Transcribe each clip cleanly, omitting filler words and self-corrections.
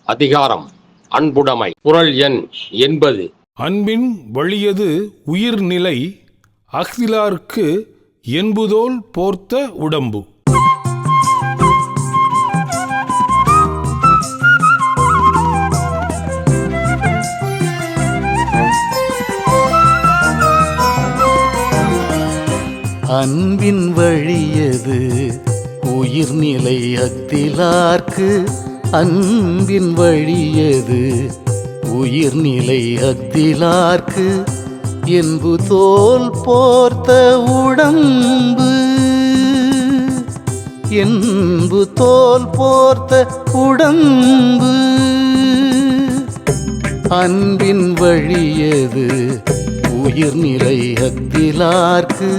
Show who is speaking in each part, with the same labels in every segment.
Speaker 1: அதிகாரம் அன்புடைமை. குறள் எண் 80.
Speaker 2: அன்பின் வழியது உயிர்நிலை அஃதிலார்க்கு என்புதோல் போர்த்த உடம்பு.
Speaker 3: அன்பின் வழியது உயிர்நிலை அஃதிலார்க்கு, அன்பின் வழியது உயிர்நிலை அஃதிலார்க்கு என்பு தோல் போர்த்த உடம்பு, என்பு தோல் போர்த்த உடம்பு. அன்பின் வழியது உயிர்நிலை அஃதிலார்க்கு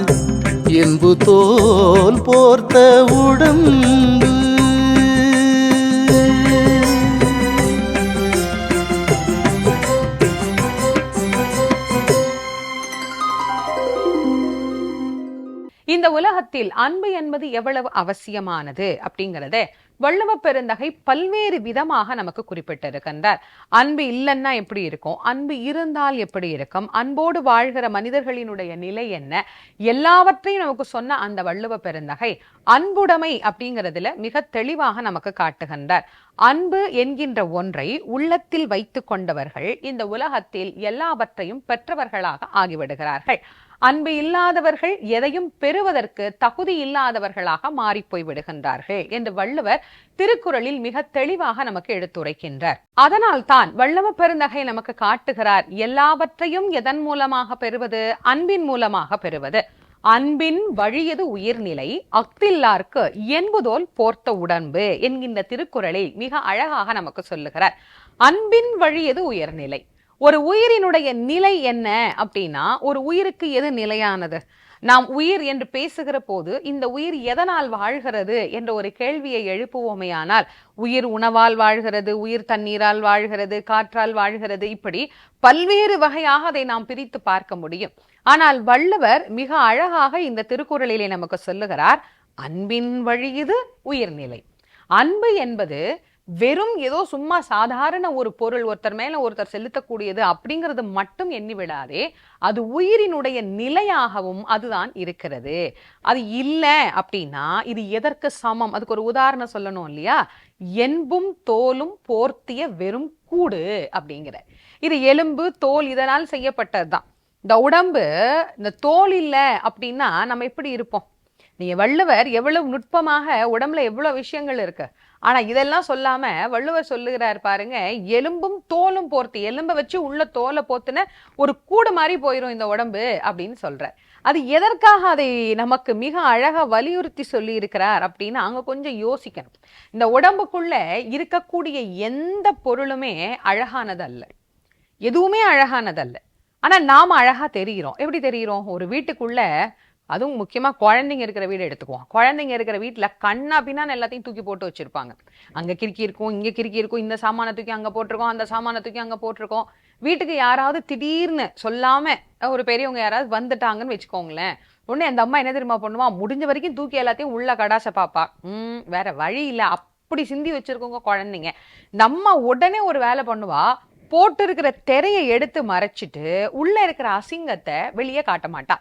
Speaker 3: என்பு தோல் போர்த்த உடம்பு.
Speaker 4: இந்த உலகத்தில் அன்பு என்பது எவ்வளவு அவசியமானது அப்படிங்கறத வள்ளுவ பெருந்தகை பல்வேறு விதமாக நமக்கு குறிப்பிட்டிருக்கின்றார். அன்பு இல்லைன்னா எப்படி இருக்கும், அன்பு இருந்தால் எப்படி இருக்கும், அன்போடு வாழ்கிற மனிதர்களினுடைய நிலை என்ன, எல்லாவற்றையும் நமக்கு சொன்ன அந்த வள்ளுவ பெருந்தகை அன்புடைமை அப்படிங்கிறதுல மிக தெளிவாக நமக்கு காட்டுகின்றார். அன்பு என்கின்ற ஒன்றை உள்ளத்தில் வைத்து கொண்டவர்கள் இந்த உலகத்தில் எல்லாவற்றையும் பெற்றவர்களாக ஆகிவிடுகிறார்கள். அன்பு இல்லாதவர்கள் எதையும் பெறுவதற்கு தகுதி இல்லாதவர்களாக மாறிப்போய் விடுகின்றார்கள் என்று வள்ளுவர் திருக்குறளில் மிக தெளிவாக நமக்கு எடுத்துரைக்கின்றார். அதனால் தான் வள்ளுவ பெருந்தகை நமக்கு காட்டுகிறார், எல்லாவற்றையும் எதன் மூலமாக பெறுவது, அன்பின் மூலமாக பெறுவது. அன்பின் வழியது உயிர்நிலை அஃதில்லார்க்கு என்புதோல் போர்த்த உடம்பு என்கின்ற திருக்குறளில் மிக அழகாக நமக்கு சொல்லுகிறார். அன்பின் வழியது உயர்நிலை. ஒரு உயிரினுடைய நிலை என்ன அப்படின்னா, ஒரு உயிருக்கு எது நிலையானது? நாம் உயிர் என்று பேசுகிற போது இந்த உயிர் எதனால் வாழ்கிறது என்ற ஒரு கேள்வியை எழுப்புவோமேயானால், உயிர் உணவால் வாழ்கிறது, உயிர் தண்ணீரால் வாழ்கிறது, காற்றால் வாழ்கிறது, இப்படி பல்வேறு வகையாக அதை நாம் பிரித்து பார்க்க முடியும். ஆனால் வள்ளுவர் மிக அழகாக இந்த திருக்குறளிலே நமக்கு சொல்லுகிறார், அன்பின் வழியது உயிர்நிலை. அன்பு என்பது வெறும் ஏதோ சும்மா சாதாரண ஒரு பொருள், ஒருத்தர் மேல ஒருத்தர் செலுத்தக்கூடியது அப்படிங்கிறது மட்டும் எண்ணி விடாதே, அது உயிரினுடைய நிலையாகவும் அதுதான் இருக்கிறது. அது இல்லை அப்படின்னா இது எதற்கு சமம்? அதுக்கு ஒரு உதாரணம் சொல்லணும் இல்லையா? என்பும் தோலும் போர்த்திய வெறும் கூடு அப்படிங்கிற. இது எலும்பு தோல் இதனால் செய்யப்பட்டதுதான். இந்த உடம்பு, இந்த தோல் இல்லை அப்படின்னா நம்ம எப்படி இருப்போம்? நீங்க வள்ளுவர் எவ்வளவு நுட்பமாக உடம்புல எவ்வளவு விஷயங்கள் இருக்கு, ஆனா இதெல்லாம் சொல்லாம வள்ளுவர் சொல்லுகிறார் பாருங்க, எலும்பும் தோலும் போர்த்தி, எலும்பை வச்சு உள்ள தோலை போத்துன ஒரு கூடு மாதிரி போயிரும் இந்த உடம்பு அப்படின்னு சொல்றார். அது எதற்காக அதை நமக்கு மிக அழகா வலியுறுத்தி சொல்லி இருக்கிறார் அப்படின்னா, அங்க கொஞ்சம் யோசிக்கணும். இந்த உடம்புக்குள்ள இருக்கக்கூடிய எந்த பொருளுமே அழகானதல்ல, எதுவுமே அழகானதல்ல. ஆனா நாம அழகா தெரிகிறோம். எப்படி தெரிகிறோம்? ஒரு வீட்டுக்குள்ள, அதுவும் முக்கியமா குழந்தைங்க இருக்கிற வீடு எடுத்துக்குவோம். குழந்தைங்க இருக்கிற வீட்டுல கண்ணா பின்னான்னு எல்லாத்தையும் தூக்கி போட்டு வச்சிருப்பாங்க. அங்க கிறுக்கி இருக்கும், இங்க கிறுக்கி இருக்கும், இந்த சாமான தூக்கி அங்க போட்டிருக்கோம், அந்த சாமான தூக்கி அங்க போட்டிருக்கோம். வீட்டுக்கு யாராவது திடீர்னு சொல்லாம ஒரு பெரியவங்க யாராவது வந்துட்டாங்கன்னு வச்சுக்கோங்களேன், உடனே அந்த அம்மா என்ன தெரியுமா பண்ணுவா, முடிஞ்ச வரைக்கும் தூக்கி எல்லாத்தையும் உள்ள கடாச பாப்பா. வேற வழி இல்ல, அப்படி சிந்தி வச்சிருக்கோங்க குழந்தைங்க. நம்ம உடனே ஒரு வேலை பண்ணுவா, போட்டு இருக்கிற திரையை எடுத்து மறைச்சிட்டு உள்ள இருக்கிற அசிங்கத்தை வெளியே காட்ட மாட்டா.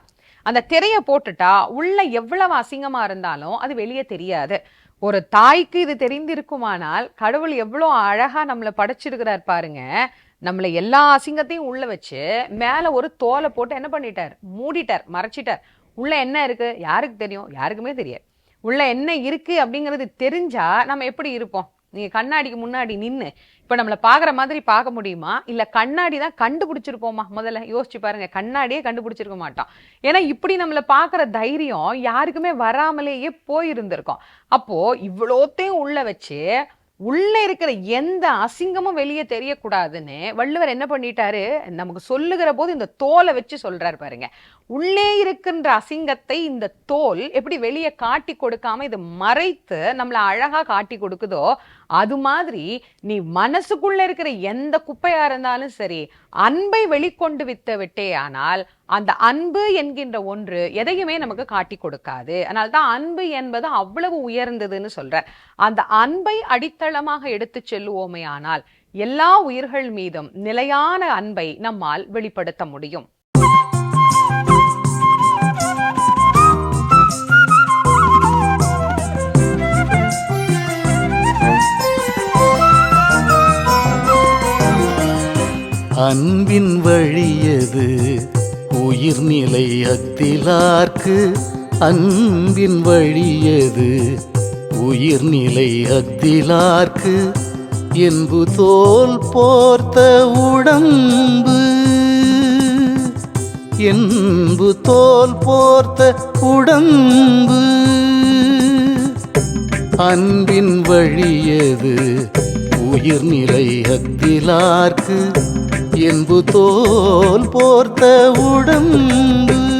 Speaker 4: அந்த திரையை போட்டுட்டா உள்ள எவ்வளவு அசிங்கமா இருந்தாலும் அது வெளியே தெரியாது. ஒரு தாய்க்கு இது தெரிந்திருக்குமானால், கடவுள் எவ்வளோ அழகா நம்மளை படைச்சிருக்கிறார் பாருங்க. நம்மளை எல்லா அசிங்கத்தையும் உள்ள வச்சு மேல ஒரு தோலை போட்டு என்ன பண்ணிட்டார், மூடிட்டார், மறைச்சிட்டார். உள்ள என்ன இருக்கு யாருக்கு தெரியும்? யாருக்குமே தெரியாது. உள்ள என்ன இருக்கு அப்படிங்கிறது தெரிஞ்சா நம்ம எப்படி இருப்போம்? நீங்க கண்ணாடிக்கு முன்னாடி நின்று இப்ப நம்மளை பாக்குற மாதிரி பார்க்க முடியுமா? இல்ல கண்ணாடி தான் கண்டுபிடிச்சிருப்போமா? முதல்ல யோசிச்சு பாருங்க. கண்ணாடியே கண்டுபிடிச்சிருக்க மாட்டோம். ஏன்னா இப்படி நம்மளை பாக்குற தைரியம் யாருக்குமே வராமலேயே போயிருந்திருக்கோம். அப்போ இவ்வளோத்தையும் உள்ள வச்சு உள்ள இருக்கிற எந்த அசிங்கமும் வெளியே தெரியக்கூடாதுன்னு வள்ளுவர் என்ன பண்ணிட்டாரு, நமக்கு சொல்லுகிற போது இந்த தோலை வச்சு சொல்றாரு பாருங்க. உள்ளே இருக்கின்ற அசிங்கத்தை இந்த தோல் எப்படி வெளியே காட்டி கொடுக்காம இது மறைத்து நம்மளை அழகா காட்டி கொடுக்குதோ, அது மாதிரி நீ மனசுக்குள்ள இருக்கிற எந்த குப்பையா இருந்தாலும் சரி, அன்பை வெளிக்கொண்டு விட்டே ஆனால் அந்த அன்பு என்கின்ற ஒன்று எதையுமே நமக்கு காட்டி கொடுக்காது. அதனால்தான் அன்பு என்பது அவ்வளவு உயர்ந்ததுன்னு சொல்ற. அந்த அன்பை அடித்தளமாக எடுத்து செல்லுவோமே ஆனால் எல்லா உயிர்கள் மீதும் நிலையான அன்பை நம்மால் வெளிப்படுத்த முடியும்.
Speaker 3: அன்பின் வழியது உயிர்நிலை அக்திலார்க்கு, அன்பின் வழியது உயிர்நிலை அக்திலார்க்கு, என்பு தோல் போர்த்த உடம்பு, என்பு தோல் போர்த்த உடம்பு. அன்பின் வழியது உயிர்நிலை அக்திலார்க்கு, என்பு தோல் போர்த்த உடம்பு.